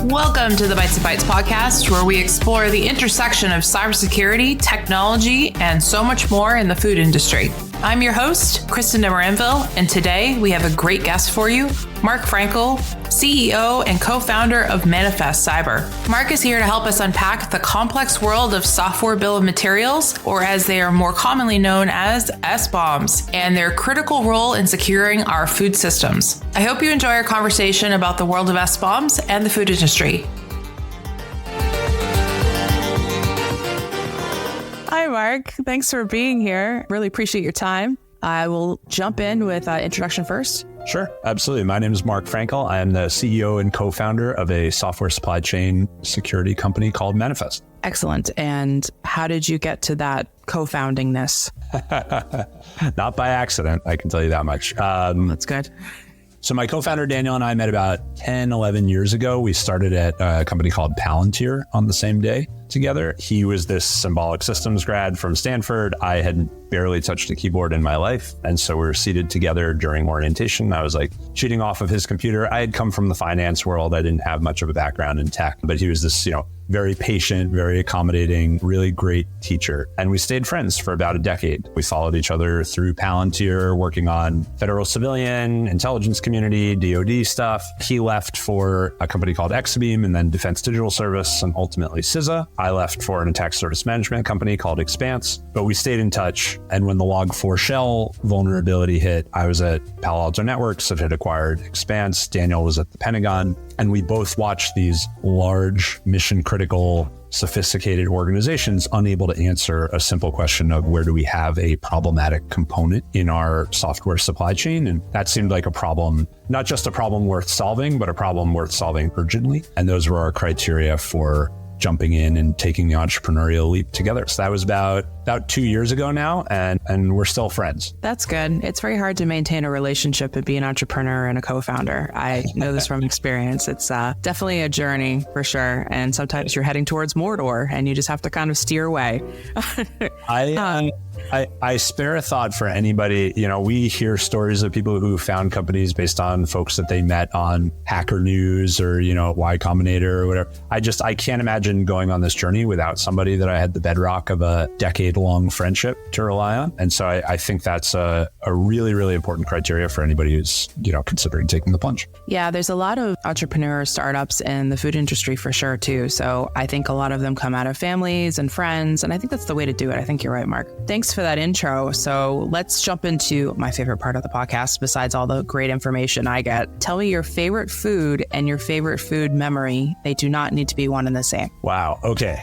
Welcome to the Bites and Bytes Podcast, where we explore the intersection of cybersecurity, technology, and so much more in the food industry. I'm your host, Kristin Demoranville, and today we have a great guest for you, Marc Frankel, CEO and co-founder of Manifest Cyber. Marc is here to help us unpack the complex world of software bill of materials, or as they are more commonly known as SBOMs, and their critical role in securing our food systems. I hope you enjoy our conversation about the world of SBOMs and the food industry. Hi, Marc. Thanks for being here. Really appreciate your time. I will jump in with introduction first. Sure, absolutely. My name is Marc Frankel. I am the CEO and co-founder of a software supply chain security company called Manifest. Excellent. And how did you get to that co-foundingness? Not by accident, I can tell you that much. That's good. So my co-founder, Daniel, and I met about 10, 11 years ago. We started at a company called Palantir on the same day together. He was this symbolic systems grad from Stanford. I had barely touched a keyboard in my life. And so we were seated together during orientation. I was like cheating off of his computer. I had come from the finance world. I didn't have much of a background in tech, but he was this, very patient, very accommodating, really great teacher. And we stayed friends for about a decade. We followed each other through Palantir, working on federal civilian, intelligence community, DoD stuff. He left for a company called Exabeam and then Defense Digital Service and ultimately CISA. I left for an attack service management company called Expanse, but we stayed in touch. And when the Log4Shell vulnerability hit, I was at Palo Alto Networks that had acquired Expanse. Daniel was at the Pentagon. And we both watched these large, mission-critical, sophisticated organizations unable to answer a simple question of where do we have a problematic component in our software supply chain? And that seemed like a problem, not just a problem worth solving, but a problem worth solving urgently. And those were our criteria for jumping in and taking the entrepreneurial leap together. So that was about 2 years ago now, and we're still friends. That's good. It's very hard to maintain a relationship and be an entrepreneur and a co-founder. I know this from experience. It's definitely a journey for sure. And sometimes you're heading towards Mordor and you just have to kind of steer away. I spare a thought for anybody. We hear stories of people who found companies based on folks that they met on Hacker News or, Y Combinator or whatever. I can't imagine going on this journey without somebody that I had the bedrock of a decade-long friendship to rely on. And so I think that's a really, really important criteria for anybody who's, considering taking the plunge. Yeah, there's a lot of entrepreneur startups in the food industry for sure, too. So I think a lot of them come out of families and friends. And I think that's the way to do it. I think you're right, Marc. Thanks for that intro. So let's jump into my favorite part of the podcast, besides all the great information I get. Tell me your favorite food and your favorite food memory. They do not need to be one and the same. Wow. Okay.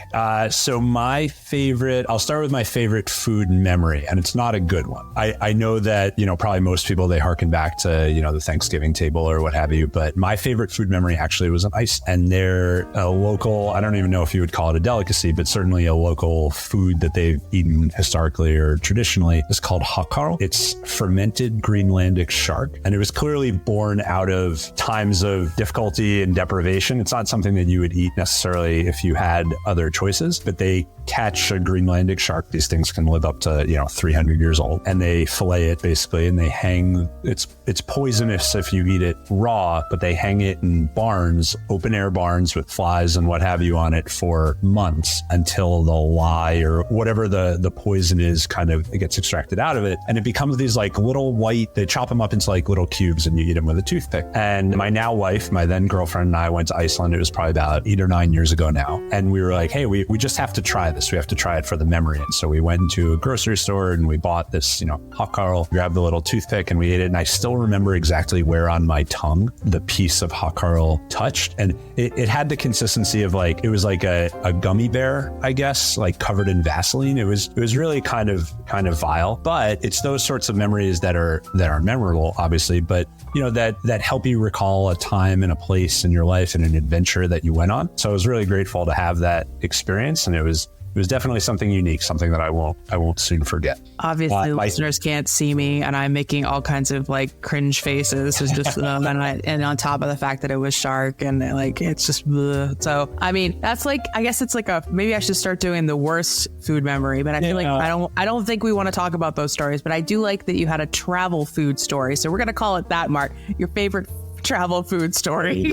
So I'll start with my favorite food memory, and it's not a good one. I know that, probably most people, they harken back to, the Thanksgiving table or what have you, but my favorite food memory actually was an ice, and they're a local, I don't even know if you would call it a delicacy, but certainly a local food that they've eaten historically or traditionally is called hakkarl. It's fermented Greenlandic shark, and it was clearly born out of times of difficulty and deprivation. It's not something that you would eat necessarily if you had other choices, but they catch a Greenlandic shark. These things can live up to 300 years old, and they fillet it basically, and they hang. It's poisonous if you eat it raw, but they hang it in barns, open air barns with flies and what have you on it for months until the lye or whatever the poison is it gets extracted out of it, and it becomes these little white. They chop them up into little cubes, and you eat them with a toothpick. And my now wife, my then girlfriend, and I went to Iceland. It was probably about 8 or 9 years ago now, and we were like, hey, we just have to try this. We have to try it for the memory. And so we went into a grocery store and we bought this, hakkarl, grabbed the little toothpick and we ate it. And I still remember exactly where on my tongue the piece of hakkarl touched. And it had the consistency of it was like a gummy bear, I guess, covered in Vaseline. It was really kind of vile, but it's those sorts of memories that are memorable, obviously, but that help you recall a time and a place in your life and an adventure that you went on. So I was really grateful to have that experience. And it was definitely something unique, something that I won't soon forget. Obviously, listeners can't see me, and I'm making all kinds of cringe faces. It's just and on top of the fact that it was shark, and it's just bleh. So I mean, that's I guess it's maybe I should start doing the worst food memory, but I feel I don't think we want to talk about those stories. But I do like that you had a travel food story, so we're gonna call it that, Marc. Your favorite travel food story.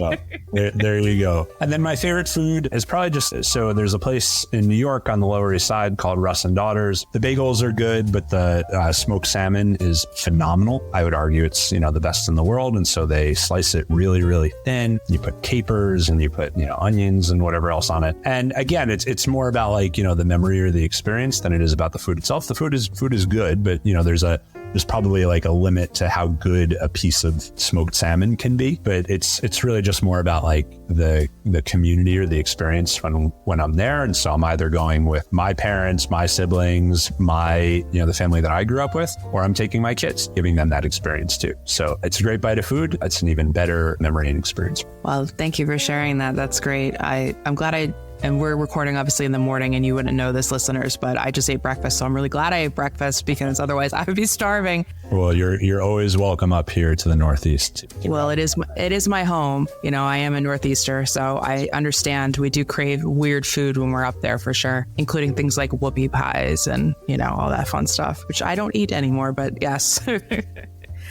There you go. And then my favorite food is probably so there's a place in New York on the Lower East Side called Russ and Daughters. The bagels are good, but the smoked salmon is phenomenal. I would argue it's, the best in the world. And so they slice it really, really thin. You put capers and you put, onions and whatever else on it. And again, it's more about like, the memory or the experience than it is about the food itself. The food is good, but there's probably like a limit to how good a piece of smoked salmon can be, but it's really just more about like the community or the experience when I'm there. And so I'm either going with my parents, my siblings, the family that I grew up with, or I'm taking my kids, giving them that experience too. So it's a great bite of food. It's an even better memory and experience. Well, thank you for sharing that. That's great. I'm glad and we're recording obviously in the morning and you wouldn't know this, listeners, but I just ate breakfast. So I'm really glad I ate breakfast because otherwise I would be starving. Well, you're always welcome up here to the Northeast. Well, it is my home. I am a Northeaster, so I understand we do crave weird food when we're up there for sure, including things like whoopie pies and, all that fun stuff, which I don't eat anymore, but yes.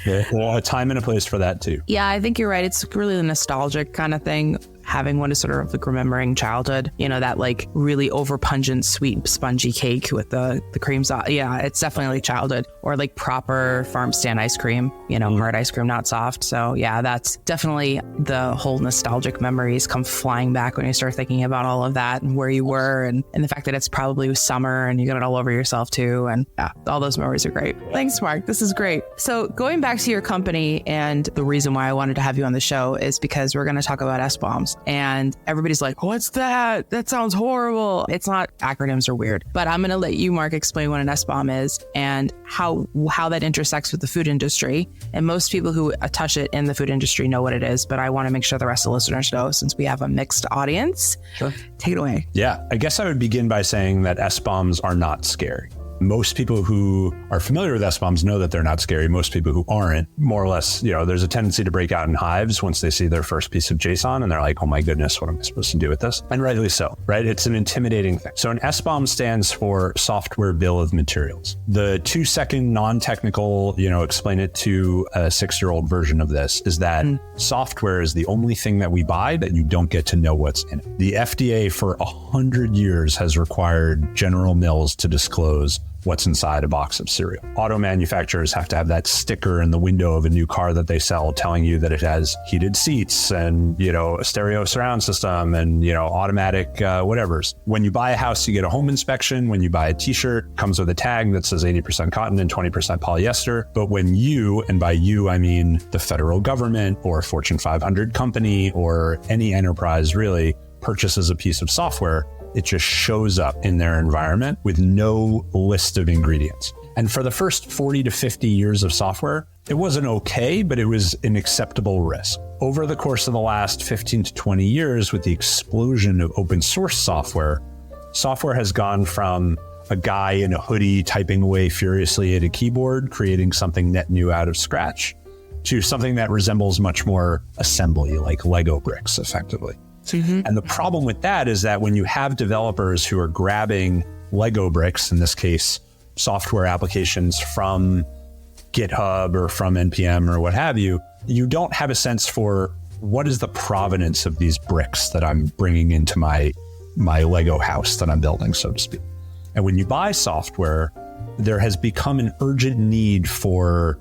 Yeah, well, a time and a place for that too. Yeah, I think you're right. It's really the nostalgic kind of thing. Having one is sort of like remembering childhood, that like really over pungent, sweet, spongy cake with the cream sauce. Yeah, it's definitely like childhood, or like proper farm stand ice cream, hard ice cream, not soft. So yeah, that's definitely the whole nostalgic memories come flying back when you start thinking about all of that and where you were and the fact that it's probably summer and you got it all over yourself too. And yeah, all those memories are great. Thanks, Mark. This is great. So going back to your company, and the reason why I wanted to have you on the show is because we're going to talk about SBOMs. And everybody's like, what's that? That sounds horrible. It's not. Acronyms are weird. But I'm going to let you, Mark, explain what an SBOM is and how that intersects with the food industry. And most people who touch it in the food industry know what it is, but I want to make sure the rest of the listeners know since we have a mixed audience. Sure. Take it away. Yeah, I guess I would begin by saying that SBOMs are not scary. Most people who are familiar with SBOMs know that they're not scary. Most people who aren't, more or less, there's a tendency to break out in hives once they see their first piece of JSON and they're like, oh my goodness, what am I supposed to do with this? And rightly so, right? It's an intimidating thing. So an SBOM stands for Software Bill of Materials. The 2-second non-technical, explain it to a 6-year-old version of this is that software is the only thing that we buy that you don't get to know what's in it. The FDA for 100 years has required General Mills to disclose what's inside a box of cereal. Auto manufacturers have to have that sticker in the window of a new car that they sell telling you that it has heated seats and, a stereo surround system and, automatic whatevers. When you buy a house, you get a home inspection. When you buy a t-shirt, it comes with a tag that says 80% cotton and 20% polyester. But when you, and by you, I mean the federal government or a Fortune 500 company or any enterprise really purchases a piece of software, it just shows up in their environment with no list of ingredients. And for the first 40 to 50 years of software, it wasn't okay, but it was an acceptable risk. Over the course of the last 15 to 20 years, with the explosion of open source software has gone from a guy in a hoodie typing away furiously at a keyboard, creating something net new out of scratch, to something that resembles much more assembly, like Lego bricks, effectively. Mm-hmm. And the problem with that is that when you have developers who are grabbing Lego bricks, in this case, software applications from GitHub or from NPM or what have you, you don't have a sense for what is the provenance of these bricks that I'm bringing into my Lego house that I'm building, so to speak. And when you buy software, there has become an urgent need for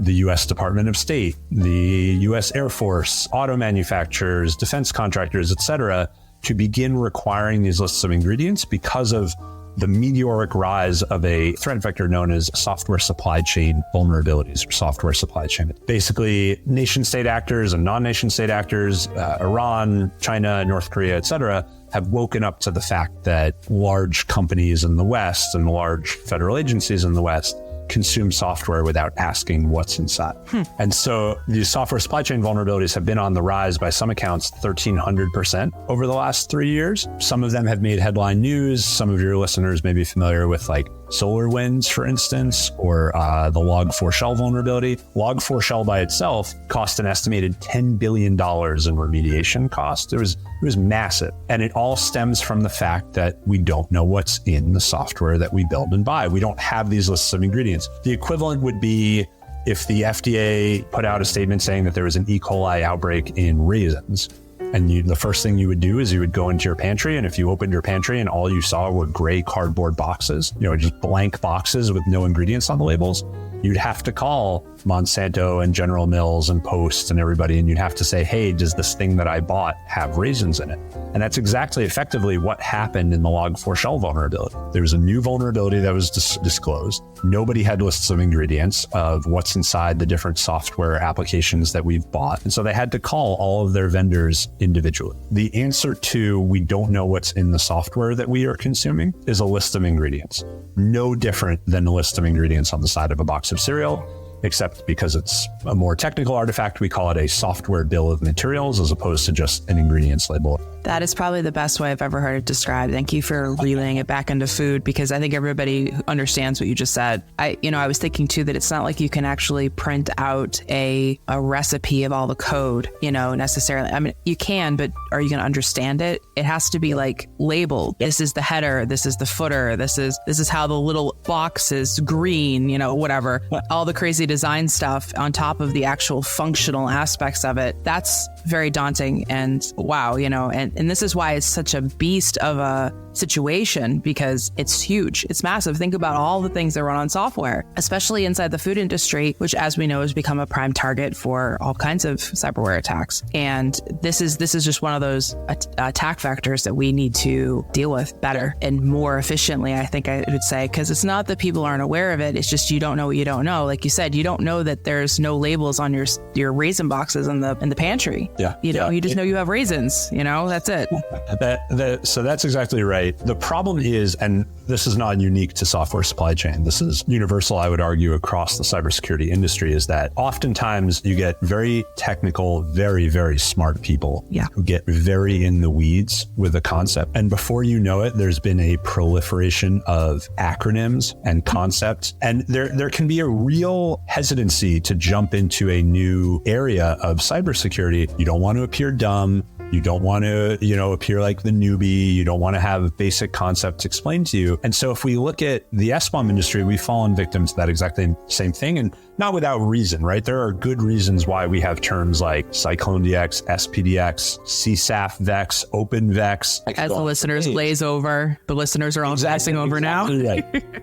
the U.S. Department of State, the U.S. Air Force, auto manufacturers, defense contractors, et cetera, to begin requiring these lists of ingredients because of the meteoric rise of a threat vector known as software supply chain vulnerabilities or software supply chain. Basically, nation-state actors and non-nation-state actors, Iran, China, North Korea, et cetera, have woken up to the fact that large companies in the West and large federal agencies in the West consume software without asking what's inside. And so these software supply chain vulnerabilities have been on the rise by some accounts 1,300% over the last 3 years. Some of them have made headline news. Some of your listeners may be familiar with like SolarWinds, for instance, or the Log4Shell vulnerability. Log4Shell by itself cost an estimated $10 billion in remediation cost. It was massive. And it all stems from the fact that we don't know what's in the software that we build and buy. We don't have these lists of ingredients. The equivalent would be if the FDA put out a statement saying that there was an E. coli outbreak in raisins, and the first thing you would do is you would go into your pantry, and if you opened your pantry and all you saw were gray cardboard boxes, just blank boxes with no ingredients on the labels, you'd have to call Monsanto and General Mills and Post and everybody, and you'd have to say, hey, does this thing that I bought have raisins in it? And that's exactly effectively what happened in the Log4Shell vulnerability. There was a new vulnerability that was disclosed. Nobody had lists of ingredients of what's inside the different software applications that we've bought. And so they had to call all of their vendors individually. The answer to we don't know what's in the software that we are consuming is a list of ingredients. No different than a list of ingredients on the side of a box of cereal, except because it's a more technical artifact, we call it a software bill of materials as opposed to just an ingredients label. That is probably the best way I've ever heard it described. Thank you for relaying it back into food, because I think everybody understands what you just said. I was thinking too that it's not like you can actually print out a recipe of all the code, necessarily. I mean, you can, but are you going to understand it? It has to be like labeled. This is the header. This is the footer. This is how the little box is green, whatever. All the crazy design stuff on top of the actual functional aspects of it. That's very daunting. And wow, and this is why it's such a beast of a situation, because it's huge. It's massive. Think about all the things that run on software, especially inside the food industry, which, as we know, has become a prime target for all kinds of cyberware attacks. And this is just one of those attack vectors that we need to deal with better and more efficiently, I think I would say, because it's not that people aren't aware of it. It's just you don't know what you don't know. Like you said, you don't know that there's no labels on your raisin boxes in the pantry. Yeah. You just know you have raisins. That's it. So that's exactly right. The problem is, and this is not unique to software supply chain, this is universal, I would argue, across the cybersecurity industry, is that oftentimes you get very technical, very, very smart people who get very in the weeds with a concept. And before you know it, there's been a proliferation of acronyms and concepts. And there can be a real hesitancy to jump into a new area of cybersecurity. You don't want to appear dumb. You don't want to, appear like the newbie. You don't want to have basic concepts explained to you. And so if we look at the SBOM industry, we've fallen victim to that exactly same thing, and not without reason, right? There are good reasons why we have terms like CycloneDX, SPDX, CSAF Vex, OpenVex. As the listeners glaze over, the listeners are all passing over now.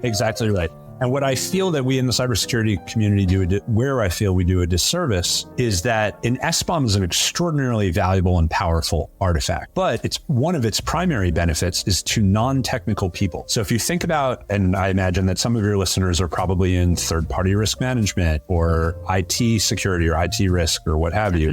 Exactly right. And what I feel that we in the cybersecurity community where I feel we do a disservice is that an SBOM is an extraordinarily valuable and powerful artifact, but it's one of its primary benefits is to non-technical people. So if you think about, and I imagine that some of your listeners are probably in third-party risk management or IT security or IT risk or what have you,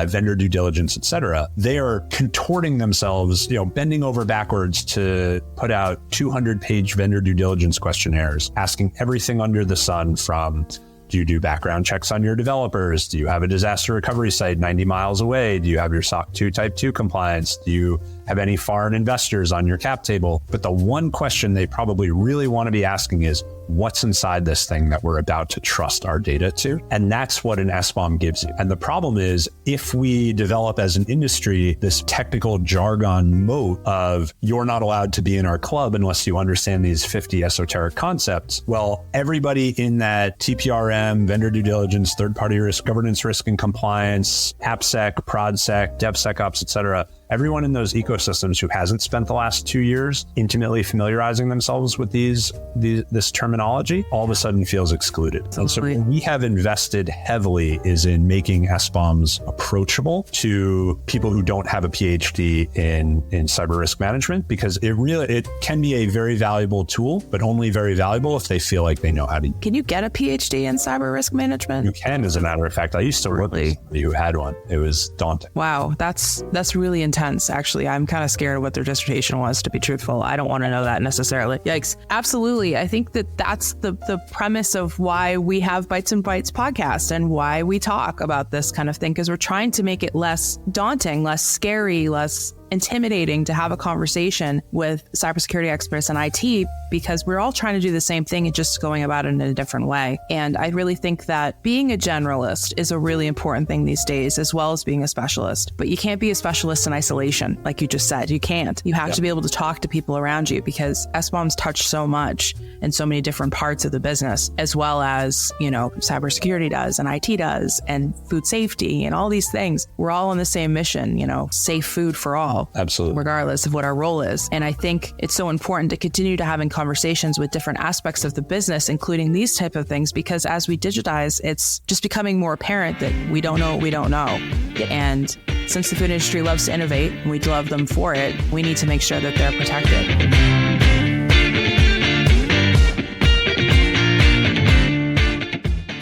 vendor due diligence, et cetera, they are contorting themselves, bending over backwards to put out 200-page vendor due diligence questionnaires, asking everything under the sun from, do you do background checks on your developers? Do you have a disaster recovery site 90 miles away? Do you have your SOC 2 Type 2 compliance? Do you have any foreign investors on your cap table? But the one question they probably really want to be asking is, what's inside this thing that we're about to trust our data to? And that's what an SBOM gives you. And the problem is, if we develop as an industry this technical jargon moat of you're not allowed to be in our club unless you understand these 50 esoteric concepts, well, everybody in that TPRM, vendor due diligence, third-party risk, governance risk and compliance, AppSec, ProdSec, DevSecOps, et cetera, everyone in those ecosystems who hasn't spent the last 2 years intimately familiarizing themselves with this terminology, all of a sudden feels excluded. And so what we have invested heavily is in making SBOMs approachable to people who don't have a PhD in cyber risk management, because it can be a very valuable tool, but only very valuable if they feel like they know how to. Can you get a PhD in cyber risk management? You can, as a matter of fact. I used to work with somebody who had one. It was daunting. Wow, that's really intense. Actually, I'm kind of scared of what their dissertation was, to be truthful. I don't want to know that necessarily. Yikes. Absolutely. I think that's the premise of why we have Bites and Bytes podcast and why we talk about this kind of thing, because we're trying to make it less daunting, less scary, less intimidating to have a conversation with cybersecurity experts and IT because we're all trying to do the same thing and just going about it in a different way. And I really think that being a generalist is a really important thing these days, as well as being a specialist. But you can't be a specialist in isolation, like you just said. You can't. You have to be able to talk to people around you because SBOMs touch so much in so many different parts of the business, as well as, cybersecurity does and IT does and food safety and all these things. We're all on the same mission, safe food for all. Absolutely. Regardless of what our role is. And I think it's so important to continue to having conversations with different aspects of the business, including these type of things, because as we digitize, it's just becoming more apparent that we don't know what we don't know. And since the food industry loves to innovate and we love them for it, we need to make sure that they're protected.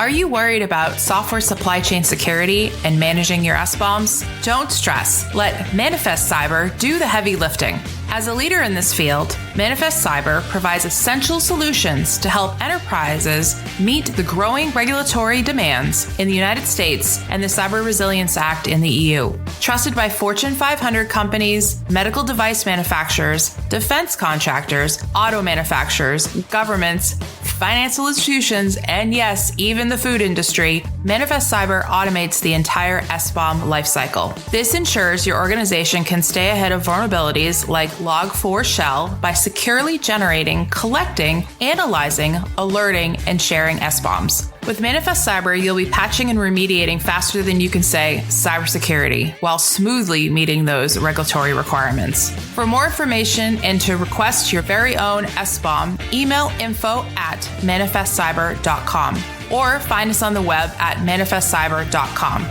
Are you worried about software supply chain security and managing your SBOMs? Don't stress. Let Manifest Cyber do the heavy lifting. As a leader in this field, Manifest Cyber provides essential solutions to help enterprises meet the growing regulatory demands in the United States and the Cyber Resilience Act in the EU. Trusted by Fortune 500 companies, medical device manufacturers, defense contractors, auto manufacturers, governments, financial institutions, and yes, even the food industry, Manifest Cyber automates the entire SBOM lifecycle. This ensures your organization can stay ahead of vulnerabilities like Log4Shell by securely generating, collecting, analyzing, alerting, and sharing SBOMs. With Manifest Cyber, you'll be patching and remediating faster than you can say cybersecurity, while smoothly meeting those regulatory requirements. For more information and to request your very own SBOM, email info@manifestcyber.com or find us on the web at manifestcyber.com.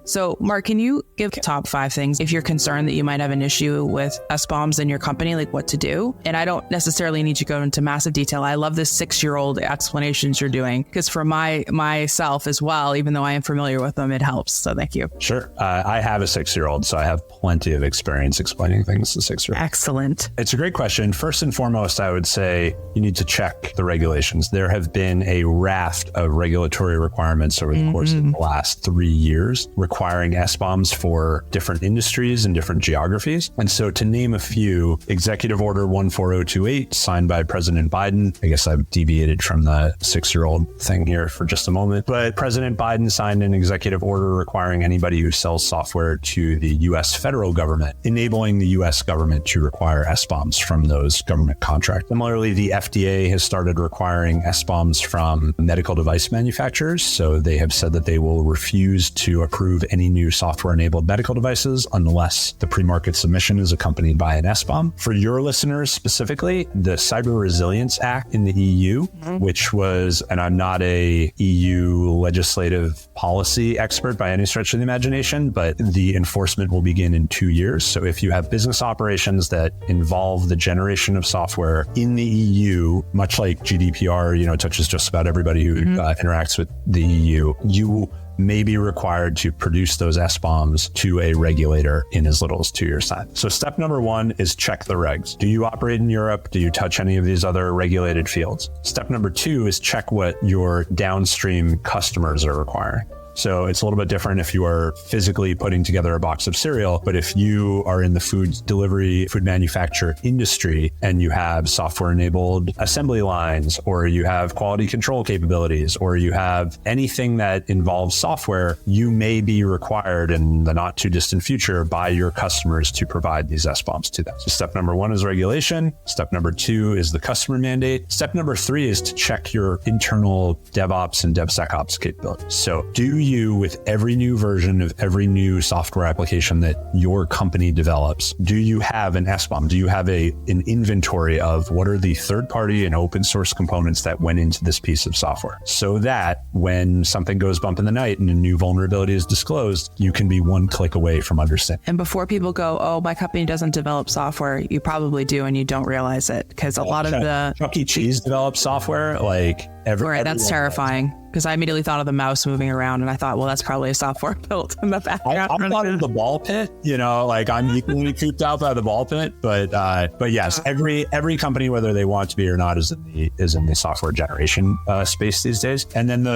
So, Mark, can you give top 5 things if you're concerned that you might have an issue with SBOMs in your company, like what to do? And I don't necessarily need you to go into massive detail. I love this 6-year-old explanations you're doing because for myself as well, even though I am familiar with them, it helps. So thank you. Sure. I have a 6-year-old, so I have plenty of experience explaining things to 6-year-olds. Excellent. It's a great question. First and foremost, I would say you need to check the regulations. There have been a raft of regulatory requirements over the course of the last 3 years requiring SBOMs for different industries and different geographies. And so to name a few, Executive Order 14028, signed by President Biden. I guess I've deviated from the 6-year-old thing here for just a moment. But President Biden signed an executive order requiring anybody who sells software to the U.S. federal government, enabling the U.S. government to require SBOMs from those government contracts. Similarly, the FDA has started requiring SBOMs from medical device manufacturers. So they have said that they will refuse to approve any new software-enabled medical devices unless the pre-market submission is accompanied by an SBOM. For your listeners specifically, the Cyber Resilience Act in the EU, which was, and I'm not a EU legislative policy expert by any stretch of the imagination, but the enforcement will begin in 2 years. So if you have business operations that involve the generation of software in the EU, much like GDPR, touches just about everybody who interacts with the EU, you may be required to produce those SBOMs to a regulator in as little as 2 years' time. So step number 1 is check the regs. Do you operate in Europe? Do you touch any of these other regulated fields? Step number 2 is check what your downstream customers are requiring. So it's a little bit different if you are physically putting together a box of cereal, but if you are in the food delivery, food manufacture industry, and you have software-enabled assembly lines, or you have quality control capabilities, or you have anything that involves software, you may be required in the not too distant future by your customers to provide these SBOMs to them. So step number 1 is regulation. Step number 2 is the customer mandate. Step number 3 is to check your internal DevOps and DevSecOps capabilities. So do you, with every new version of every new software application that your company develops, do you have an SBOM? Do you have an inventory of what are the third-party and open source components that went into this piece of software? So that when something goes bump in the night and a new vulnerability is disclosed, you can be one click away from understanding. And before people go, oh, my company doesn't develop software, you probably do and you don't realize it because a lot of the... Chuck E. Cheese develops software, like... Right, that's terrifying. because I immediately thought of the mouse moving around, and I thought, well, that's probably a software built in the background. I thought of the ball pit, like I'm equally creeped out by the ball pit, but yes, every company, whether they want to be or not, is in the software generation space these days. And then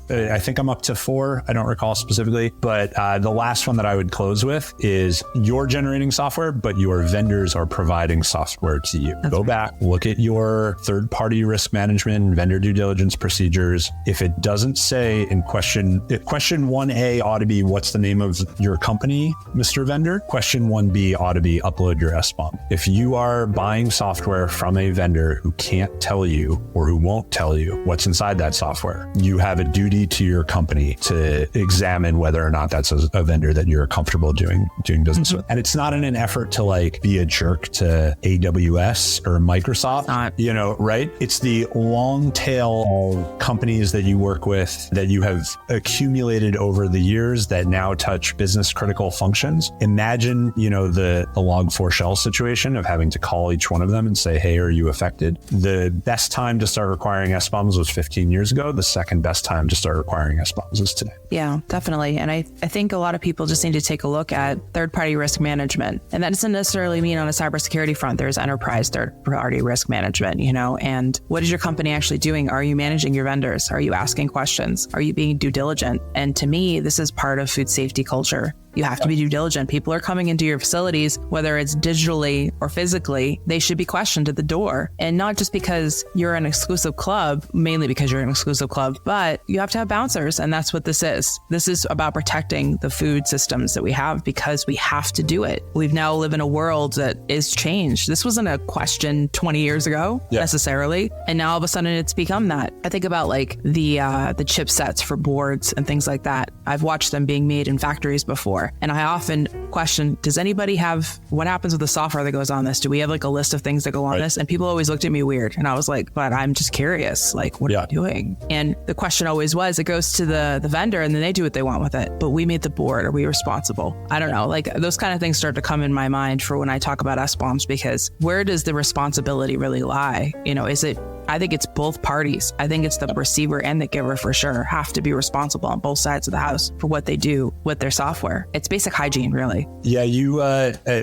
I think I'm up to 4. I don't recall specifically, but the last one that I would close with is you're generating software, but your vendors are providing software to you. Go back, look at your third-party risk management and vendor due diligence procedures. If it doesn't say in question 1A ought to be what's the name of your company, Mr. Vendor? Question 1B ought to be upload your SBOM. If you are buying software from a vendor who can't tell you or who won't tell you what's inside that software, you have a duty to your company to examine whether or not that's a vendor that you're comfortable doing business with. And it's not in an effort to be a jerk to AWS or Microsoft, right? It's the long tail of companies that you work with that you have accumulated over the years that now touch business critical functions. Imagine, the Log4Shell situation of having to call each one of them and say, hey, are you affected? The best time to start requiring SBOMs was 15 years ago. The second best time to start requiring SBOMs is today. Yeah, definitely. And I think a lot of people just need to take a look at third-party risk management. And that doesn't necessarily mean on a cybersecurity front, there's enterprise third-party risk management, and what is your company actually doing? Are you managing your vendors? Are you asking questions? Are you being due diligent? And to me, this is part of food safety culture. You have to be due diligent. People are coming into your facilities, whether it's digitally or physically, they should be questioned at the door. And not just because you're an exclusive club, mainly because you're an exclusive club, but you have to have bouncers. And that's what this is. This is about protecting the food systems that we have because we have to do it. We've now live in a world that is changed. This wasn't a question 20 years ago necessarily. And now all of a sudden it's become that. I think about the chipsets for boards and things like that. I've watched them being made in factories before. And I often question, does anybody have, what happens with the software that goes on this? Do we have a list of things that go on this? And people always looked at me weird. And I was like, but I'm just curious, what are you doing? And the question always was, it goes to the vendor and then they do what they want with it. But we made the board. Are we responsible? I don't know. Those kind of things start to come in my mind for when I talk about SBOMs, because where does the responsibility really lie? I think it's both parties. I think it's the receiver and the giver for sure have to be responsible on both sides of the house for what they do with their software. It's basic hygiene, really. Yeah,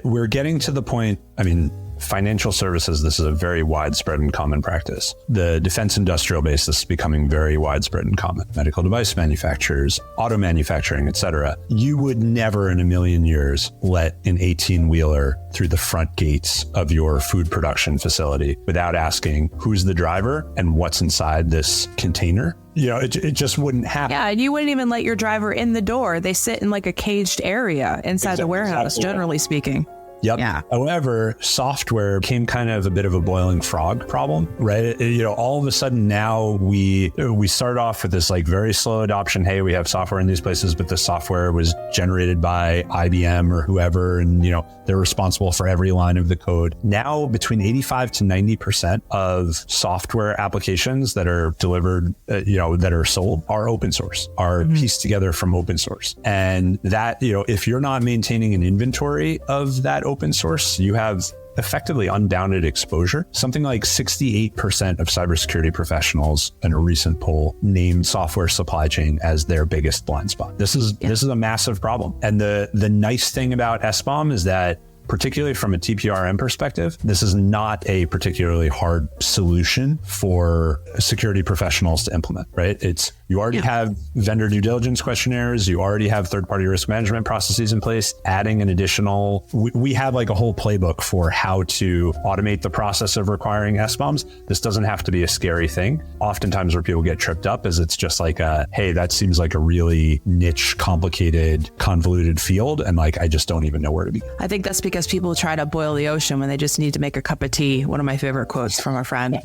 we're getting to the point, financial services, this is a very widespread and common practice. The defense industrial base, this is becoming very widespread and common. Medical device manufacturers, auto manufacturing, etc. You would never in a million years let an 18-wheeler through the front gates of your food production facility without asking who's the driver and what's inside this container. It just wouldn't happen. Yeah, and you wouldn't even let your driver in the door. They sit in a caged area inside the warehouse, generally speaking. Yep. Yeah. However, software became kind of a bit of a boiling frog problem, right? All of a sudden now we started off with this very slow adoption. Hey, we have software in these places, but the software was generated by IBM or whoever, and they're responsible for every line of the code. Now, between 85 to 90% of software applications that are delivered, that are sold, are open source, are pieced together from open source, and that if you're not maintaining an inventory of that open source, you have effectively unbounded exposure. Something like 68% of cybersecurity professionals in a recent poll named software supply chain as their biggest blind spot. This is a massive problem. And the nice thing about SBOM is that, particularly from a TPRM perspective, this is not a particularly hard solution for security professionals to implement, right? You already have vendor due diligence questionnaires. You already have third-party risk management processes in place. Adding an additional, we have a whole playbook for how to automate the process of requiring SBOMs. This doesn't have to be a scary thing. Oftentimes where people get tripped up is it's just hey, that seems like a really niche, complicated, convoluted field. And I just don't even know where to begin. I think that's because people try to boil the ocean when they just need to make a cup of tea. One of my favorite quotes from a friend.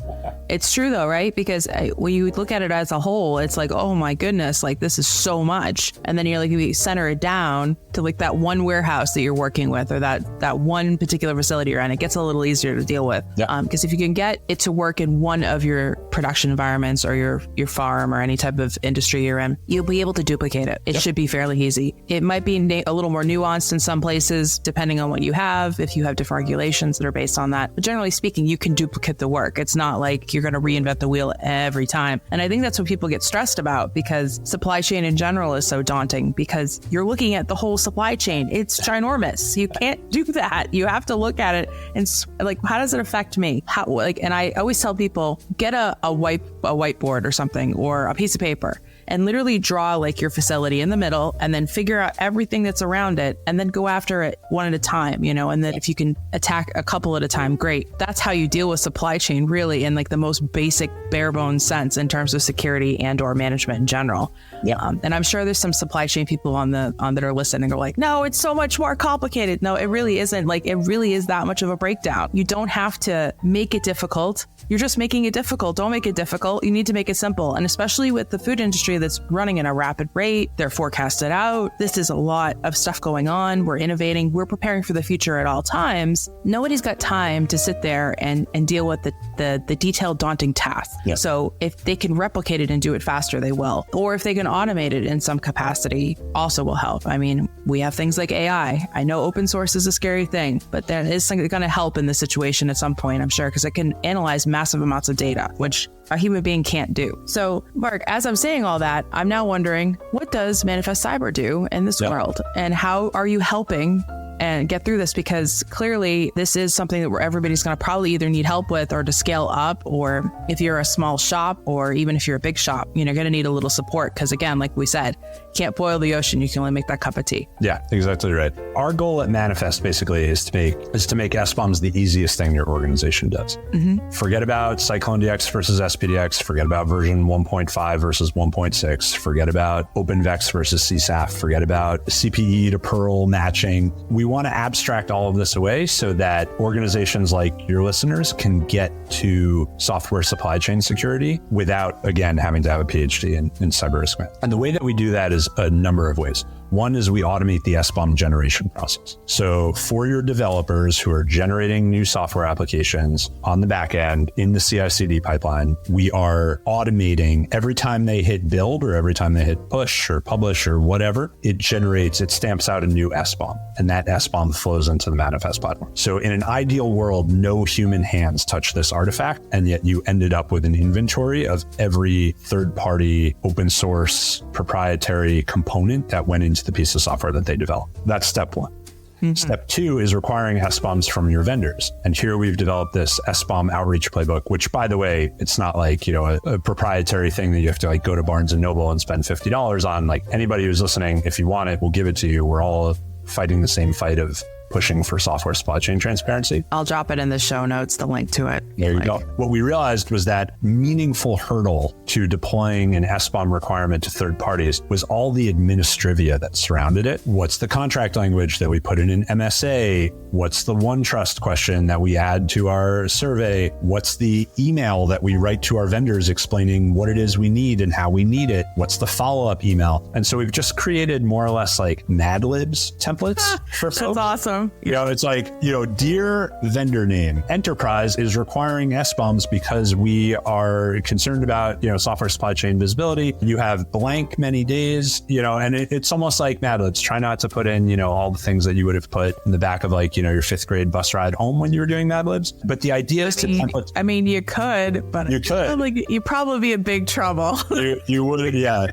It's true though, right? Because when you look at it as a whole, it's oh my goodness, this is so much. And then you center it down to that one warehouse that you're working with, or that one particular facility you're in. It gets a little easier to deal with. Because if you can get it to work in one of your production environments or your farm or any type of industry you're in, you'll be able to duplicate it. It should be fairly easy. It might be a little more nuanced in some places, depending on what you have, if you have different regulations that are based on that. But generally speaking, you can duplicate the work. It's not you're going to reinvent the wheel every time. And I think that's what people get stressed about. about, because supply chain in general is so daunting because you're looking at the whole supply chain. It's ginormous. You can't do that. You have to look at it and like, how does it affect me? And I always tell people, get a whiteboard or something, or a piece of paper, and literally draw like your facility in the middle, and then figure out everything that's around it, and then go after it one at a time, and then if you can attack a couple at a time, great. That's how you deal with supply chain, really, in like the most basic bare bones sense in terms of security and or management in general. Yeah. And I'm sure there's some supply chain people that are listening are like, no, it's so much more complicated. No, it really isn't. Like, it really is that much of a breakdown. You don't have to make it difficult. You're just making it difficult. Don't make it difficult. You need to make it simple. And especially with the food industry that's running at a rapid rate, they're forecasted out. This is a lot of stuff going on. We're innovating. We're preparing for the future at all times. Nobody's got time to sit there and deal with the detailed, daunting tasks. Yep. So if they can replicate it and do it faster, they will. Or if they can automate it in some capacity, also will help. I mean, we have things like AI. I know open source is a scary thing, but there is something that's going to help in this situation at some point, I'm sure, because it can analyze massive amounts of data, which a human being can't do. So, Mark, as I'm saying all that, I'm now wondering, what does Manifest Cyber do in this world? And how are you helping and get through this? Because clearly this is something that where everybody's going to probably either need help with or to scale up, or if you're a small shop, or even if you're a big shop, you're going to need a little support. Because again, like we said, can't boil the ocean. You can only make that cup of tea. Yeah, exactly right. Our goal at Manifest basically is to make SBOMs the easiest thing your organization does. Mm-hmm. Forget about Cyclone DX versus SPDX. Forget about version 1.5 versus 1.6. Forget about OpenVex versus CSAF. Forget about CPE to Perl matching. We want to abstract all of this away so that organizations like your listeners can get to software supply chain security without, again, having to have a PhD in cyber risk management. And the way that we do that is a number of ways. One is we automate the SBOM generation process. So for your developers who are generating new software applications on the back end in the CI/CD pipeline, we are automating every time they hit build or every time they hit push or publish or whatever, it stamps out a new SBOM, and that SBOM flows into the Manifest platform. So in an ideal world, no human hands touch this artifact, and yet you ended up with an inventory of every third-party, open source, proprietary component that went into the piece of software that they developed. That's step one. Mm-hmm. Step two is requiring SBOMs from your vendors. And here we've developed this SBOM outreach playbook, which, by the way, it's not like, a proprietary thing that you have to like go to Barnes and Noble and spend $50 on. Like, anybody who's listening, if you want it, we'll give it to you. We're all fighting the same fight of pushing for software supply chain transparency. I'll drop it in the show notes, the link to it. There you go. What we realized was that meaningful hurdle to deploying an SBOM requirement to third parties was all the administrivia that surrounded it. What's the contract language that we put in an MSA? What's the OneTrust question that we add to our survey? What's the email that we write to our vendors explaining what it is we need and how we need it? What's the follow-up email? And so we've just created more or less like Mad Libs templates for folks. That's awesome. It's like, dear vendor name, Enterprise is requiring SBOMs because we are concerned about, software supply chain visibility. You have blank many days, and it's almost like Mad Libs. Try not to put in, all the things that you would have put in the back of like, your fifth grade bus ride home when you were doing Mad Libs. But the idea is to template. I mean, you could, but you'd probably be in big trouble. you would, yeah.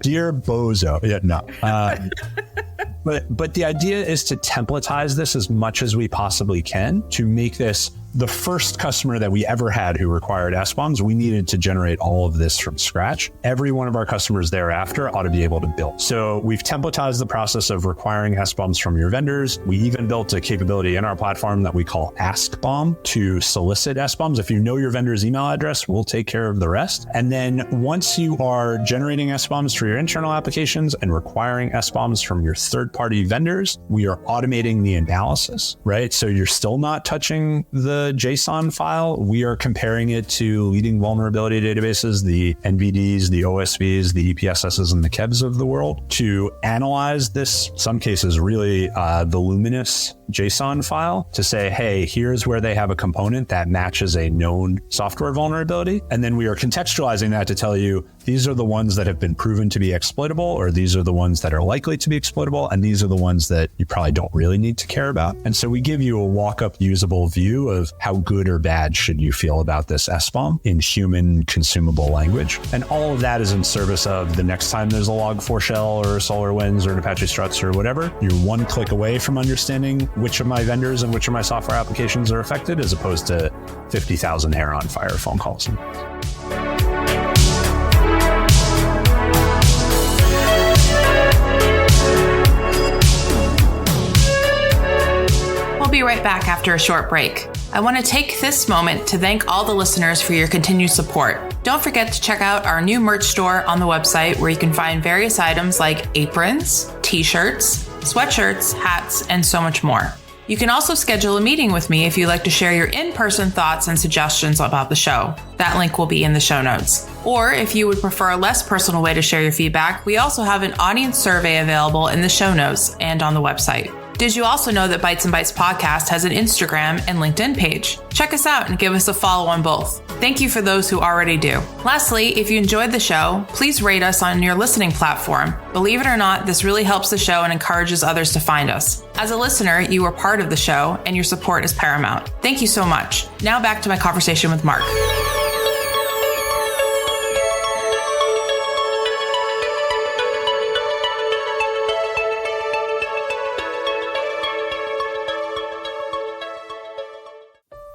Dear Bozo. Yeah, no. But the idea is to templatize this as much as we possibly can to make this the first customer that we ever had who required SBOMs. We needed to generate all of this from scratch. Every one of our customers thereafter ought to be able to build. So we've templatized the process of requiring SBOMs from your vendors. We even built a capability in our platform that we call AskBOM to solicit SBOMs. If you know your vendor's email address, we'll take care of the rest. And then once you are generating SBOMs for your internal applications and requiring SBOMs from your third-party vendors, we are automating the analysis, right? So you're still not touching the JSON file. We are comparing it to leading vulnerability databases, the NVDs, the OSVs, the EPSSs, and the KEBs of the world to analyze this, some cases really the luminous JSON file to say, hey, here's where they have a component that matches a known software vulnerability. And then we are contextualizing that to tell you these are the ones that have been proven to be exploitable, or these are the ones that are likely to be exploitable, and these are the ones that you probably don't really need to care about. And so we give you a walk-up usable view of how good or bad should you feel about this SBOM in human consumable language. And all of that is in service of the next time there's a Log4 Shell or SolarWinds or an Apache Struts or whatever, you're one click away from understanding which of my vendors and which of my software applications are affected, as opposed to 50,000 hair on fire phone calls. We'll be right back after a short break. I want to take this moment to thank all the listeners for your continued support. Don't forget to check out our new merch store on the website, where you can find various items like aprons, t-shirts, sweatshirts, hats, and so much more. You can also schedule a meeting with me if you'd like to share your in-person thoughts and suggestions about the show. That link will be in the show notes. Or if you would prefer a less personal way to share your feedback, we also have an audience survey available in the show notes and on the website. Did you also know that Bites and Bytes Podcast has an Instagram and LinkedIn page? Check us out and give us a follow on both. Thank you for those who already do. Lastly, if you enjoyed the show, please rate us on your listening platform. Believe it or not, this really helps the show and encourages others to find us. As a listener, you are part of the show, and your support is paramount. Thank you so much. Now back to my conversation with Marc.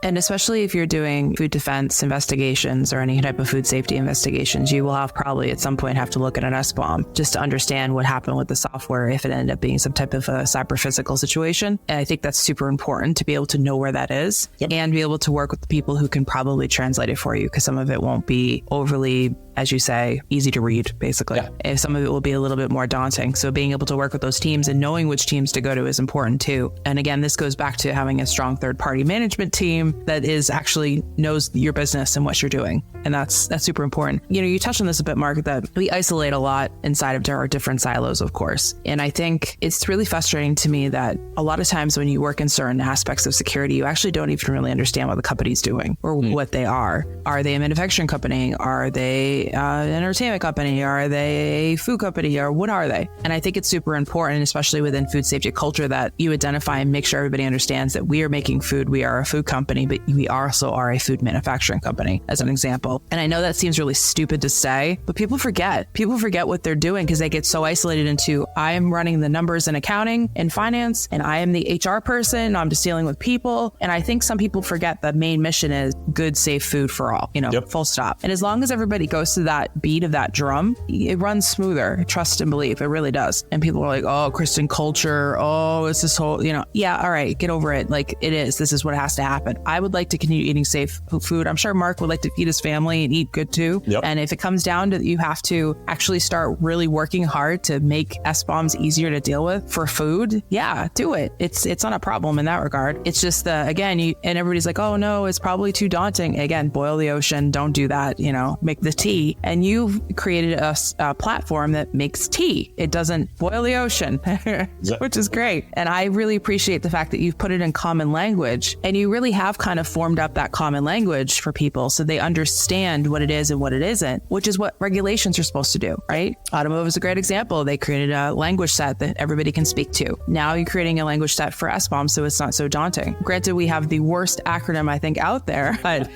And especially if you're doing food defense investigations or any type of food safety investigations, you will have probably at some point have to look at an SBOM just to understand what happened with the software if it ended up being some type of a cyber physical situation. And I think that's super important to be able to know where that is and be able to work with the people who can probably translate it for you, because some of it won't be overly, as you say, easy to read, basically. And some of it will be a little bit more daunting. So being able to work with those teams and knowing which teams to go to is important too. And again, this goes back to having a strong third-party management team that is actually knows your business and what you're doing. And that's super important. You know, you touched on this a bit, Marc, that we isolate a lot inside of our different silos, of course. And I think it's really frustrating to me that a lot of times when you work in certain aspects of security, you actually don't even really understand what the company's doing or what they are. Are they a manufacturing company? Are they an entertainment company? Are they a food company? Or what are they? And I think it's super important, especially within food safety culture, that you identify and make sure everybody understands that we are making food. We are a food company, but we also are a food manufacturing company, as an example. And I know that seems really stupid to say, but people forget. People forget what they're doing because they get so isolated into, I am running the numbers in accounting and finance, and I am the HR person. I'm just dealing with people. And I think some people forget the main mission is good, safe food for all, full stop. And as long as everybody goes to that beat of that drum, it runs smoother. Trust and believe. It really does. And people are like, oh, Kristin, culture. Oh, it's this whole, yeah, all right, get over it. Like it is. This is what has to happen. I would like to continue eating safe food. I'm sure Marc would like to feed his family and eat good too. And if it comes down to you have to actually start really working hard to make SBOMs easier to deal with for food, yeah, do it. It's not a problem in that regard. It's just again, and everybody's like, oh no, it's probably too daunting. Again, boil the ocean. Don't do that. Make the tea. And you've created a platform that makes tea. It doesn't boil the ocean, which is great. And I really appreciate the fact that you've put it in common language, and you really have kind of formed up that common language for people so they understand what it is and what it isn't, which is what regulations are supposed to do, right? Automotive is a great example. They created a language set that everybody can speak to. Now you're creating a language set for SBOM, so it's not so daunting. Granted, we have the worst acronym, I think, out there, but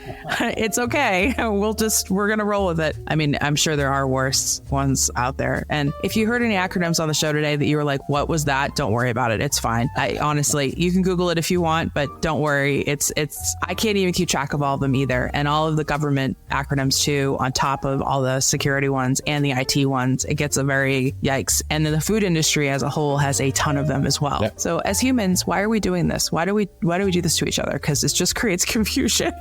it's okay. We're going to roll with it. I mean, I'm sure there are worse ones out there. And if you heard any acronyms on the show today that you were like, what was that? Don't worry about it. It's fine. Honestly, you can Google it if you want, but don't worry. I can't even keep track of all of them either. And all of the government acronyms too, on top of all the security ones and the IT ones, it gets a very yikes. And then the food industry as a whole has a ton of them as well. Yep. So as humans, why are we doing this? Why do we do this to each other? Because it just creates confusion.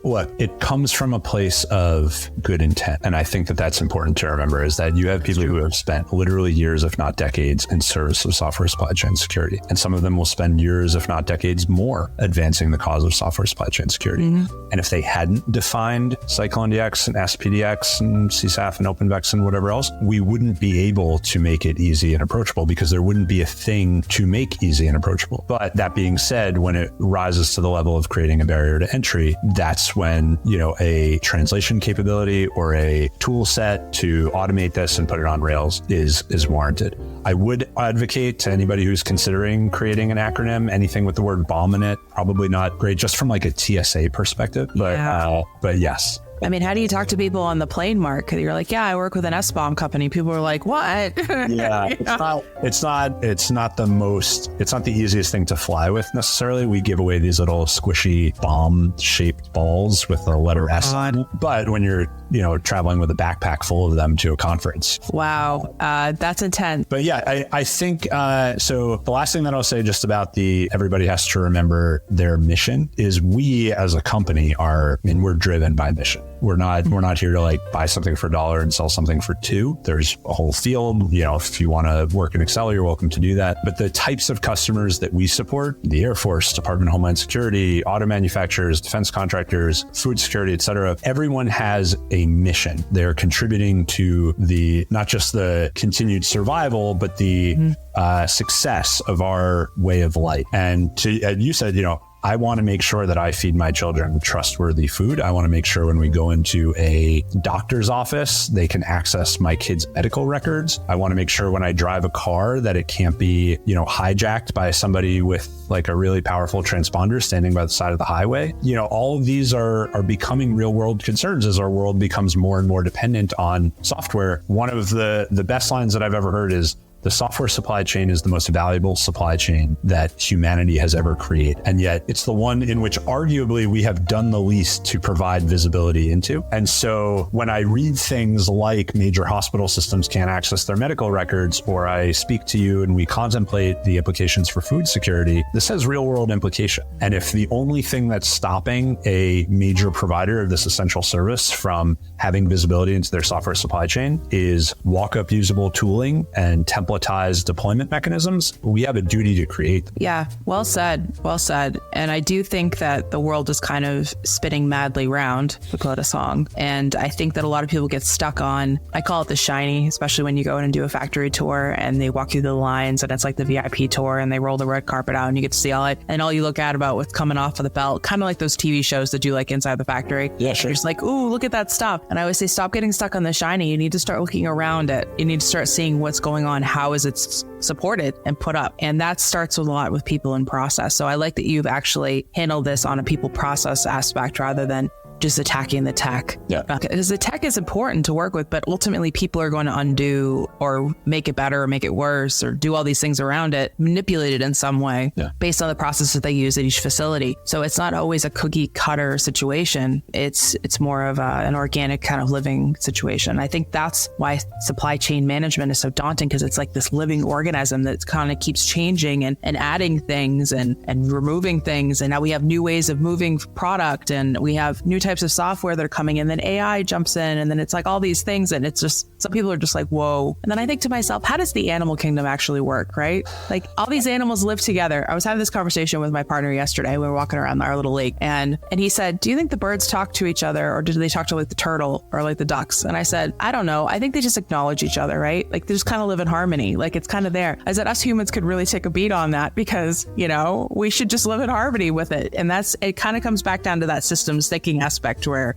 Look, it comes from a place of good intent. And I think that that's important to remember, is that you have people who have spent literally years, if not decades, in service of software supply chain security. And some of them will spend years, if not decades more, advancing the cause of software supply chain security. Mm-hmm. And if they hadn't defined Cyclone DX and SPDX and CSAF and OpenVex and whatever else, we wouldn't be able to make it easy and approachable, because there wouldn't be a thing to make easy and approachable. But that being said, when it rises to the level of creating a barrier to entry, that's when, a translation capability capability or a tool set to automate this and put it on rails is warranted. I would advocate to anybody who's considering creating an acronym, anything with the word BOM in it, probably not great just from like a TSA perspective, but yes. I mean, how do you talk to people on the plane, Mark? You're like, yeah, I work with an SBOM company. People are like, what? Yeah, it's not the easiest thing to fly with necessarily. We give away these little squishy bomb shaped balls with the letter S on it. But when you're, traveling with a backpack full of them to a conference. Wow. That's intense. But yeah, I think, so the last thing that I'll say just about everybody has to remember their mission is we as a company we're driven by mission. We're not here to like buy something for $1 and sell something for $2. There's a whole field. If you want to work in Excel, you're welcome to do that. But the types of customers that we support, the Air Force, Department of Homeland Security, auto manufacturers, defense contractors, food security, et cetera, everyone has a mission. They're contributing to not just the continued survival, but the success of our way of life. And you said, I want to make sure that I feed my children trustworthy food. I want to make sure when we go into a doctor's office, they can access my kids' medical records. I want to make sure when I drive a car that it can't be, hijacked by somebody with like a really powerful transponder standing by the side of the highway. All of these are becoming real world concerns as our world becomes more and more dependent on software. One of the best lines that I've ever heard is, the software supply chain is the most valuable supply chain that humanity has ever created. And yet it's the one in which arguably we have done the least to provide visibility into. And so when I read things like major hospital systems can't access their medical records, or I speak to you and we contemplate the implications for food security, this has real world implication. And if the only thing that's stopping a major provider of this essential service from having visibility into their software supply chain is walk-up usable tooling and templatized deployment mechanisms, we have a duty to create them. Yeah, well said. Well said. And I do think that the world is kind of spinning madly round, to quote a song. And I think that a lot of people get stuck on, I call it the shiny, especially when you go in and do a factory tour and they walk you through the lines and it's like the VIP tour and they roll the red carpet out and you get to see all it. And all you look at about what's coming off of the belt, kind of like those TV shows that do like inside the factory. Yeah, sure. You're just like, ooh, look at that stuff. And I always say, stop getting stuck on the shiny. You need to start looking around it. You need to start seeing what's going on. How is it supported and put up? And that starts a lot with people and process. So I like that you've actually handled this on a people process aspect rather than just attacking the tech. Yeah. Because the tech is important to work with, but ultimately people are going to undo or make it better or make it worse or do all these things around it, manipulate it in some way based on the processes they use at each facility. So it's not always a cookie cutter situation. It's more of an organic kind of living situation. I think that's why supply chain management is so daunting, because it's like this living organism that kind of keeps changing and adding things and removing things. And now we have new ways of moving product and we have new types of software that are coming in, then AI jumps in, and then it's like all these things, and it's just, some people are just like, whoa. And then I think to myself, how does the animal kingdom actually work, right? Like all these animals live together. I was having this conversation with my partner yesterday. We were walking around our little lake, and he said, do you think the birds talk to each other, or do they talk to like the turtle or like the ducks? And I said, I don't know. I think they just acknowledge each other, right? Like they just kind of live in harmony. Like it's kind of there. I said, us humans could really take a beat on that, because, we should just live in harmony with it. And it kind of comes back down to that systems thinking aspect where,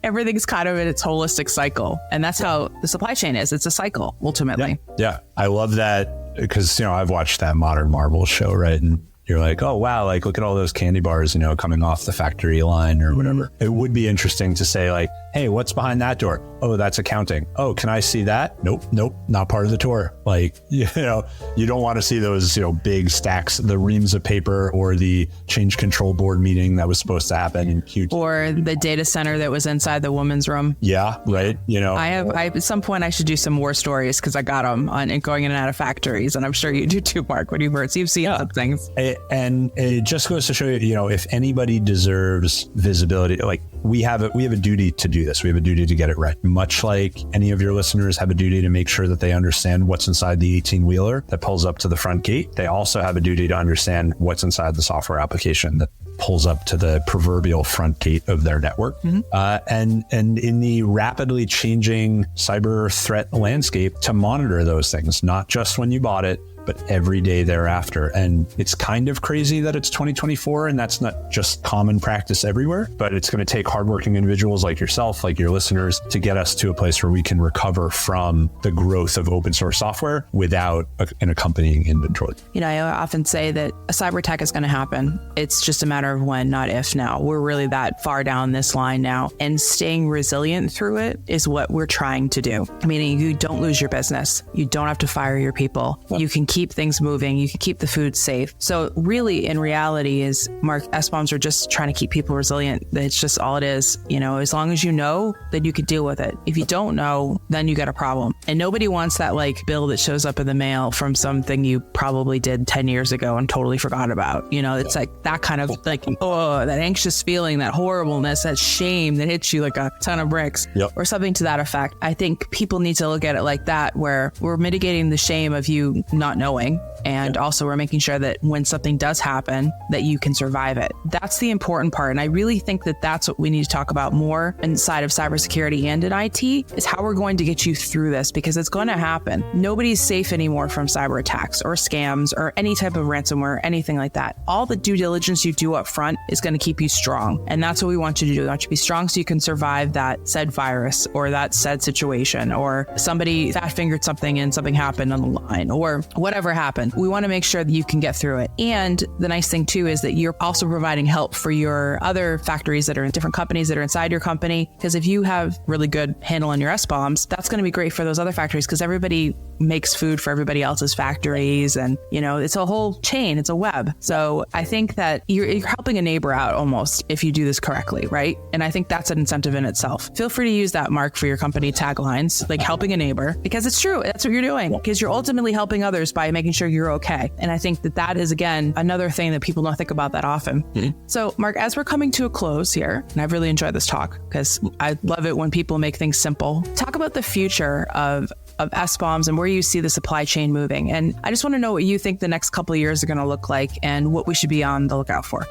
everything's kind of in its holistic cycle. And that's how the supply chain is. It's a cycle, ultimately. Yeah. I love that because, I've watched that Modern Marvel show, right? And you're like, oh, wow, like look at all those candy bars, coming off the factory line or whatever. It would be interesting to say like, hey, what's behind that door? Oh, that's accounting. Oh, can I see that? Nope, not part of the tour. Like, you don't want to see those, big stacks, the reams of paper, or the change control board meeting that was supposed to happen in Q2. Or the data center that was inside the woman's room. Yeah, right. I at some point I should do some war stories, because I got them on going in and out of factories, and I'm sure you do too, Mark. When you've seen some things. And it just goes to show you, if anybody deserves visibility, like we have a duty to do this. We have a duty to get it right. Much like any of your listeners have a duty to make sure that they understand what's inside the 18-wheeler that pulls up to the front gate, they also have a duty to understand what's inside the software application that pulls up to the proverbial front gate of their network. Mm-hmm. And in the rapidly changing cyber threat landscape, to monitor those things, not just when you bought it, but every day thereafter. And it's kind of crazy that it's 2024 and that's not just common practice everywhere, but it's going to take hardworking individuals like yourself, like your listeners, to get us to a place where we can recover from the growth of open source software without an accompanying inventory. I often say that a cyber attack is going to happen. It's just a matter of when, not if now. We're really that far down this line now, and staying resilient through it is what we're trying to do. Meaning you don't lose your business. You don't have to fire your people. You can keep things moving. You can keep the food safe. So really, in reality is, Mark, SBOMs are just trying to keep people resilient. It's just all it is. As long as you know, then you can deal with it. If you don't know, then you got a problem. And nobody wants that bill that shows up in the mail from something you probably did 10 years ago and totally forgot about. It's like that kind of that anxious feeling, that horribleness, that shame that hits you like a ton of bricks or something to that effect. I think people need to look at it like that, where we're mitigating the shame of you not knowing. And also we're making sure that when something does happen, that you can survive it. That's the important part. And I really think that that's what we need to talk about more inside of cybersecurity and in IT, is how we're going to get you through this, because it's going to happen. Nobody's safe anymore from cyber attacks or scams or any type of ransomware, anything like that. All the due diligence you do up front is going to keep you strong. And that's what we want you to do. We want you to be strong so you can survive that said virus or that said situation, or somebody fat fingered something and something happened on the line, or whatever happened. We want to make sure that you can get through it. And the nice thing too is that you're also providing help for your other factories that are in different companies that are inside your company. Because if you have really good handle on your SBOMs, that's going to be great for those other factories, because everybody makes food for everybody else's factories. And, it's a whole chain, it's a web. So I think that you're helping a neighbor out almost if you do this correctly, right? And I think that's an incentive in itself. Feel free to use that, Mark, for your company taglines, like helping a neighbor, because it's true. That's what you're doing, because you're ultimately helping others by making sure you're okay. And I think that is, again, another thing that people don't think about that often. So, Mark, as we're coming to a close here, and I've really enjoyed this talk because I love it when people make things simple. Talk about the future of SBOMs and where you see the supply chain moving. And I just want to know what you think the next couple of years are going to look like and what we should be on the lookout for.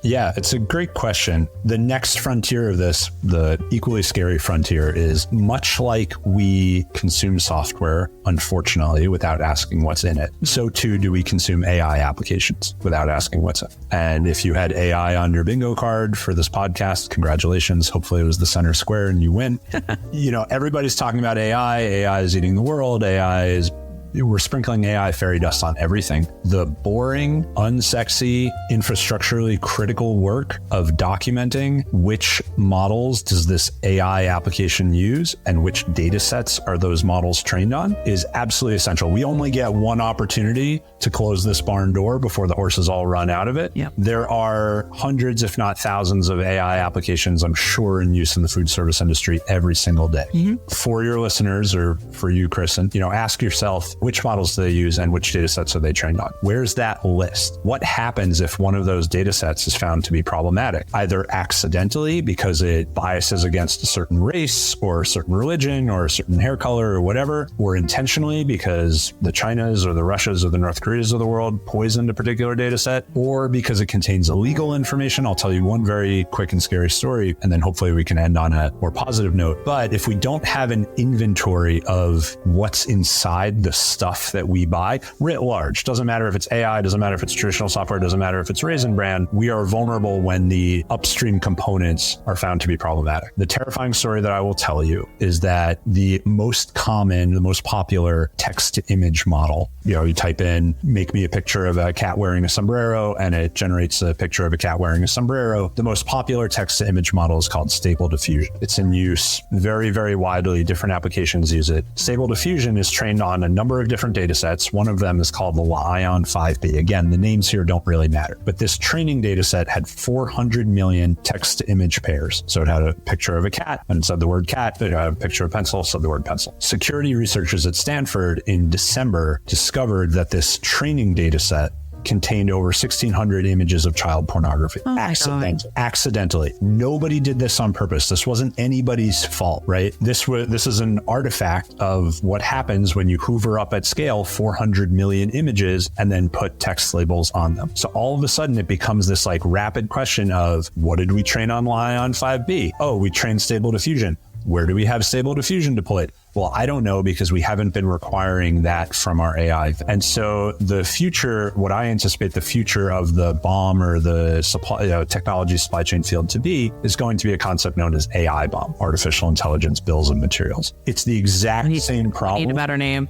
Yeah, it's a great question. The next frontier of this, the equally scary frontier, is much like we consume software, unfortunately, without asking what's in it. So too do we consume AI applications without asking what's in it. And if you had AI on your bingo card for this podcast, congratulations. Hopefully it was the center square and you win. Everybody's talking about AI. AI is eating the world. We're sprinkling AI fairy dust on everything. The boring, unsexy, infrastructurally critical work of documenting which models does this AI application use and which data sets are those models trained on is absolutely essential. We only get one opportunity to close this barn door before the horses all run out of it. Yep. There are hundreds, if not thousands, of AI applications, I'm sure, in use in the food service industry every single day. Mm-hmm. For your listeners, or for you, Kristin, ask yourself, which models do they use and which data sets are they trained on? Where's that list? What happens if one of those data sets is found to be problematic, either accidentally because it biases against a certain race or a certain religion or a certain hair color or whatever, or intentionally because the Chinas or the Russias or the North Koreas of the world poisoned a particular data set, or because it contains illegal information? I'll tell you one very quick and scary story, and then hopefully we can end on a more positive note. But if we don't have an inventory of what's inside the stuff that we buy, writ large, doesn't matter if it's AI, doesn't matter if it's traditional software, doesn't matter if it's Raisin Bran, we are vulnerable when the upstream components are found to be problematic. The terrifying story that I will tell you is that the most common, the most popular text to image model, you type in, make me a picture of a cat wearing a sombrero, and it generates a picture of a cat wearing a sombrero. The most popular text to image model is called Stable Diffusion. It's in use very, very widely. Different applications use it. Stable Diffusion is trained on a number of different data sets. One of them is called the Lion 5B. Again, the names here don't really matter, but this training data set had 400 million text to image pairs. So it had a picture of a cat, and it said the word cat. It had a picture of pencil, said the word pencil. Security researchers at Stanford in December discovered that this training data set contained over 1,600 images of child pornography. Accidentally. Nobody did this on purpose. This wasn't anybody's fault, right? This is an artifact of what happens when you hoover up at scale 400 million images and then put text labels on them. So all of a sudden it becomes this rapid question of, what did we train on Lion 5B? Oh, we trained Stable Diffusion. Where do we have Stable Diffusion deployed? Well, I don't know because we haven't been requiring that from our AI. And so the future, what I anticipate the future of the BOM or the technology supply chain field to be is going to be a concept known as AI BOM, artificial intelligence bills of materials. It's the exact same problem. We need a better name.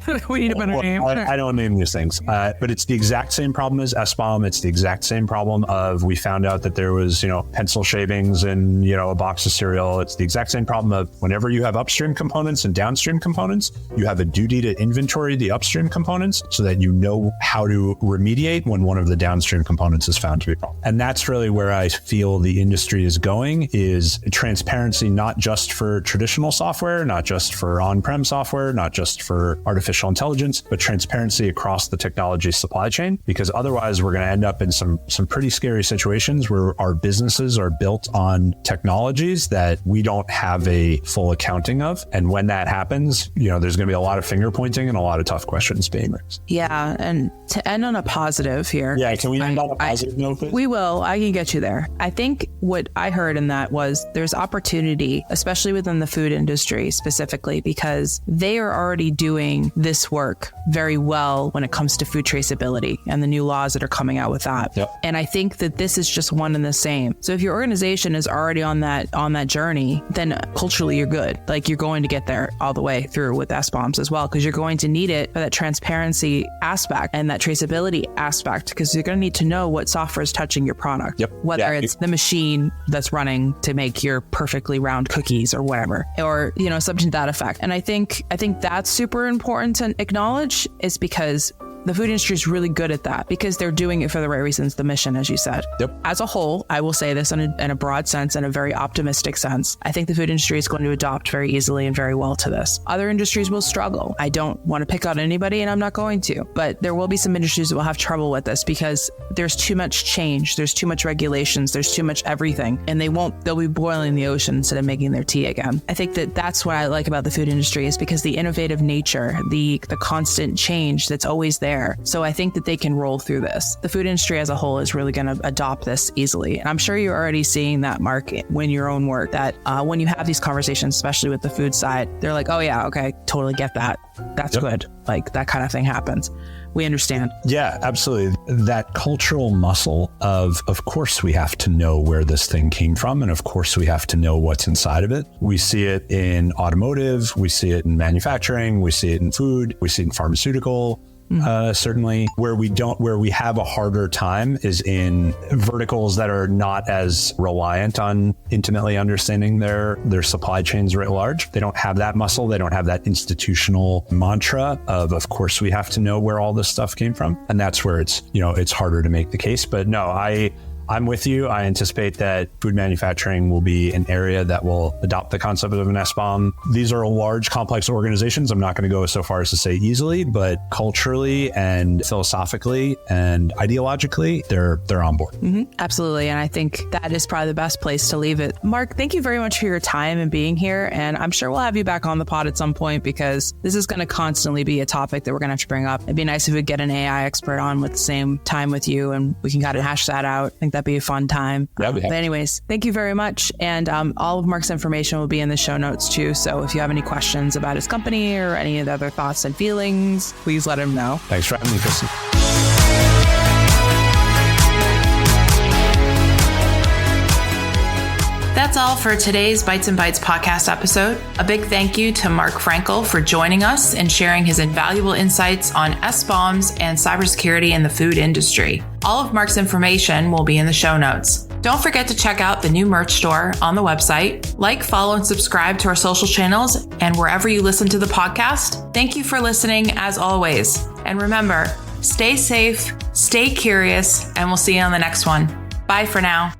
I don't name these things, but it's the exact same problem as SBOM. It's the exact same problem of we found out that there was, pencil shavings in, a box of cereal. It's the exact same problem of whenever you have upstream components and downstream components, you have a duty to inventory the upstream components so that you know how to remediate when one of the downstream components is found to be wrong. And that's really where I feel the industry is going, is transparency, not just for traditional software, not just for on-prem software, not just for artificial intelligence, but transparency across the technology supply chain, because otherwise we're going to end up in some pretty scary situations where our businesses are built on technologies that we don't have a full accounting of. And when that happens, there's going to be a lot of finger pointing and a lot of tough questions being raised. Yeah. And to end on a positive here. Yeah. Can we end on a positive note, please? We will. I can get you there. I think what I heard in that was there's opportunity, especially within the food industry specifically, because they are already doing this work very well when it comes to food traceability and the new laws that are coming out with that. Yep. And I think that this is just one and the same. So if your organization is already on that journey, then culturally you're good. Like you're going to get there all the way through with SBOMs as well, because you're going to need it for that transparency aspect and that traceability aspect, because you're going to need to know what software is touching your product, whether it's the machine that's running to make your perfectly round cookies or whatever, or, something to that effect. And I think that's super important to acknowledge, is because the food industry is really good at that because they're doing it for the right reasons, the mission, as you said. Yep. As a whole, I will say this in a broad sense and a very optimistic sense. I think the food industry is going to adopt very easily and very well to this. Other industries will struggle. I don't want to pick out anybody, and I'm not going to, but there will be some industries that will have trouble with this because there's too much change. There's too much regulations. There's too much everything, and they'll be boiling the ocean instead of making their tea again. I think that's what I like about the food industry, is because the innovative nature, the constant change that's always there. So I think that they can roll through this. The food industry as a whole is really going to adopt this easily. And I'm sure you're already seeing that, Mark, in your own work, that when you have these conversations, especially with the food side, they're like, oh yeah, okay, totally get that. That's good. Like that kind of thing happens. We understand. Yeah, absolutely. That cultural muscle of course we have to know where this thing came from. And of course we have to know what's inside of it. We see it in automotive. We see it in manufacturing. We see it in food. We see it in pharmaceutical. Certainly where we have a harder time is in verticals that are not as reliant on intimately understanding their supply chains writ large. They don't have that muscle. They don't have that institutional mantra of course we have to know where all this stuff came from. And that's where it's harder to make the case. But no, I'm with you. I anticipate that food manufacturing will be an area that will adopt the concept of an SBOM. These are large, complex organizations. I'm not going to go so far as to say easily, but culturally and philosophically and ideologically, they're on board. Mm-hmm. Absolutely. And I think that is probably the best place to leave it. Mark, thank you very much for your time and being here. And I'm sure we'll have you back on the pod at some point, because this is going to constantly be a topic that we're going to have to bring up. It'd be nice if we could get an AI expert on with the same time with you, and we can kind of hash that out. I think that'd be a fun time. But anyways, thank you very much. And all of Mark's information will be in the show notes too. So if you have any questions about his company or any of the other thoughts and feelings, please let him know. Thanks for having me, Kristin. That's all for today's Bites and Bytes podcast episode. A big thank you to Marc Frankel for joining us and sharing his invaluable insights on SBOMs and cybersecurity in the food industry. All of Marc's information will be in the show notes. Don't forget to check out the new merch store on the website. Like, follow, and subscribe to our social channels and wherever you listen to the podcast. Thank you for listening as always. And remember, stay safe, stay curious, and we'll see you on the next one. Bye for now.